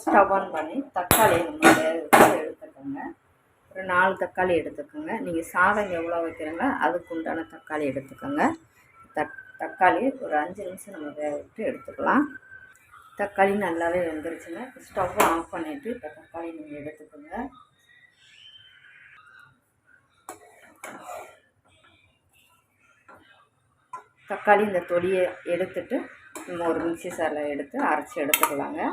Stove on பண்ணி தக்காளி நம்ம எடுத்துக்கோங்க. ஒரு 4 தக்காளி எடுத்துக்கோங்க. நீங்கள் சாதம் எவ்வளோ வைக்கிறீங்களோ அதுக்கு உண்டான தக்காளி எடுத்துக்கோங்க. தக்காளி ஒரு 5 நிமிஷம் நம்ம வேக விட்டு எடுத்துக்கலாம். தக்காளி நல்லாவே வெந்துருச்சுங்க. ஸ்டவ் ஆஃப் பண்ணிவிட்டு இப்போ தக்காளி நீங்கள் எடுத்துக்கோங்க. தக்காளி இந்த தொலியை எடுத்துட்டு நம்ம ஒரு மிக்ஸி சாரில் எடுத்து அரைச்சி எடுத்துக்கலாங்க.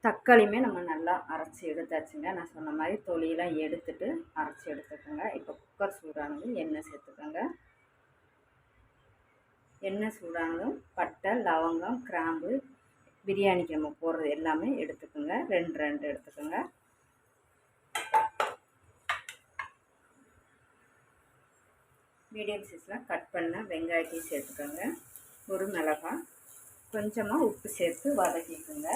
தக்காளியுமே நம்ம நல்லா அரைச்சி எடுத்தாச்சுங்க. நான் சொன்ன மாதிரி தொலியெல்லாம் எடுத்துட்டு அரைச்சி எடுத்துக்கோங்க. இப்போ குக்கர் சூடானது எண்ணெய் சேர்த்துக்கோங்க. எண்ணெய் சூடானதும் பட்டை, லவங்கம், கிராம்பு, பிரியாணிக்கு நம்ம போடுறது எல்லாமே எடுத்துக்கோங்க. 2 எடுத்துக்கோங்க. மீடியம் சைஸில் கட் பண்ண வெங்காயத்தையும் சேர்த்துக்கோங்க. ஒரு மிளகாய், கொஞ்சமாக உப்பு சேர்த்து வதக்கிக்கோங்க.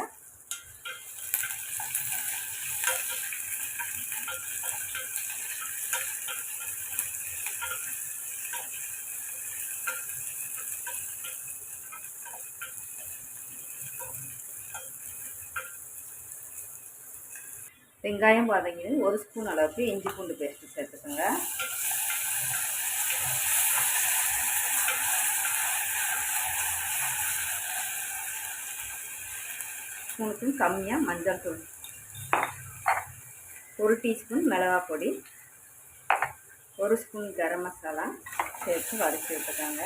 வெங்காயம் வதங்கிது. 1 ஸ்பூன் அளவுக்கு இஞ்சி பூண்டு பேஸ்ட்டு சேர்த்துக்கோங்க. ஸ்பூனுக்கும் கம்மியாக மஞ்சள் தூள், 1 டீஸ்பூன் மிளகாய் பொடி, 1 ஸ்பூன் கரம் மசாலா சேர்த்து வதக்கி விட்டுக்கோங்க.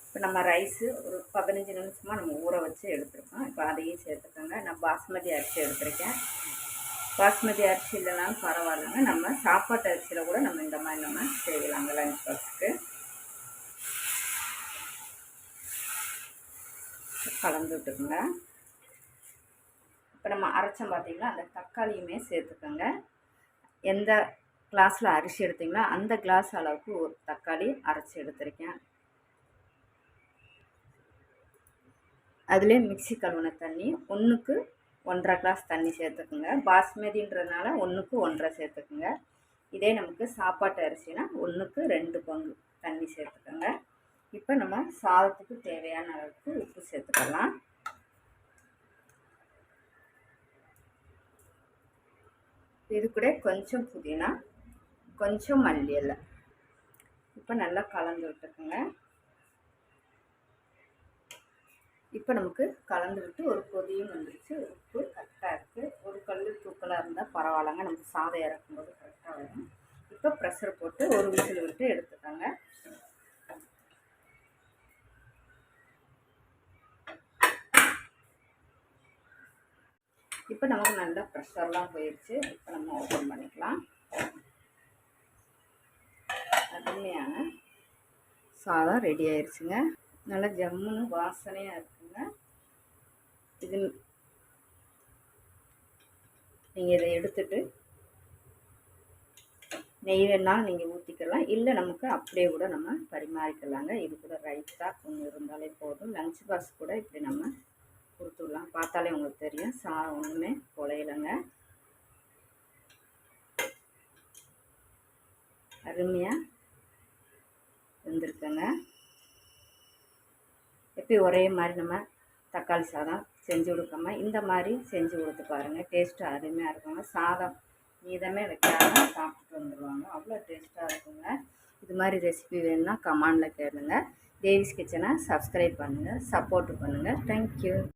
இப்போ நம்ம ரைஸு ஒரு 15 நிமிஷமாக நம்ம ஊற வச்சு எடுத்துருக்கோம். இப்போ அதையும் சேர்த்துக்கோங்க. நான் பாஸ்மதி அரிசி எடுத்துருக்கேன். பாஸ்மதி அரிசி இல்லைனாலும் பரவாயில்லைங்க. நம்ம சாப்பாட்டு அரிசியில் கூட நம்ம இந்த மாதிரி நம்ம செய்யலாங்க லஞ்ச் பாக்ஸுக்கு. கலந்து விட்டுக்குங்க. இப்போ நம்ம அரைச்சோம் பார்த்திங்களா, அந்த தக்காளியுமே சேர்த்துக்கோங்க. எந்த கிளாஸில் அரிசி எடுத்திங்களோ அந்த கிளாஸ் அளவுக்கு ஒரு தக்காளி அரைச்சி எடுத்துருக்கேன். அதிலே மிக்ஸி கழுவின தண்ணி 1க்கு 1.5 கிளாஸ் தண்ணி சேர்த்துக்குங்க. பாஸ்மதின்றதுனால 1க்கு 1.5 சேர்த்துக்குங்க. இதே நமக்கு சாப்பாட்டு அரிசினா 1க்கு 2 பங்கு தண்ணி சேர்த்துக்கோங்க. இப்போ நம்ம சாதத்துக்கு தேவையான அளவுக்கு உப்பு சேர்த்துக்கலாம். இது கூட கொஞ்சம் புதினா, கொஞ்சம் மல்லி இலை. இப்போ நல்லா கலந்து விட்டுக்குங்க. இப்போ நமக்கு கலந்து விட்டு ஒரு கொதியும் வந்துருச்சு. உப்பு கரெக்டாக இருக்குது. ஒரு கல் தூக்கலாக இருந்தால் பரவாயில்லைங்க. நமக்கு சாதம் இறக்கும்போது கரெக்டாக வரும். இப்போ ப்ரெஷர் போட்டு ஒரு விசில் விட்டு எடுத்துக்கோங்க. இப்போ நமக்கு நல்லா ப்ரெஷர்லாம் போயிடுச்சு. இப்போ நம்ம ஓப்பன் பண்ணிக்கலாம். அருமையான சாதம் ரெடி ஆயிடுச்சுங்க. நல்லா ஜம்முன்னு வாசனையாக இருக்குங்க. இது நீங்கள் இதை எடுத்துட்டு நெய் வேணாலும் நீங்கள் ஊற்றிக்கலாம். இல்லை நமக்கு அப்படியே கூட நம்ம பரிமாறிக்கலாங்க. இது கூட ரைத்தா கொஞ்சம் இருந்தாலே போதும். லஞ்ச் பாக்ஸ் கூட இப்படி நம்ம கொடுத்துடலாம். பார்த்தாலே உங்களுக்கு தெரியும் சாதம் ஒன்றுமே குலையலைங்க. அருமையாக வெந்திருக்குங்க. எப்படி ஒரே மாதிரி நம்ம தக்காளி சாதம் செஞ்சு கொடுக்காம இந்த மாதிரி செஞ்சு கொடுத்து பாருங்கள். டேஸ்ட்டு அருமையாக இருக்குங்க. சாதம் மீதமே வைக்காம சாப்பிட்டு வந்துடுவாங்க. அவ்வளோ டேஸ்ட்டாக இருக்குங்க. இது மாதிரி ரெசிபி வேணும்னா கமெண்டில் கேளுங்க. தேவிஸ் கிச்சனை சப்ஸ்கிரைப் பண்ணுங்கள், சப்போர்ட் பண்ணுங்கள். தேங்க்யூ.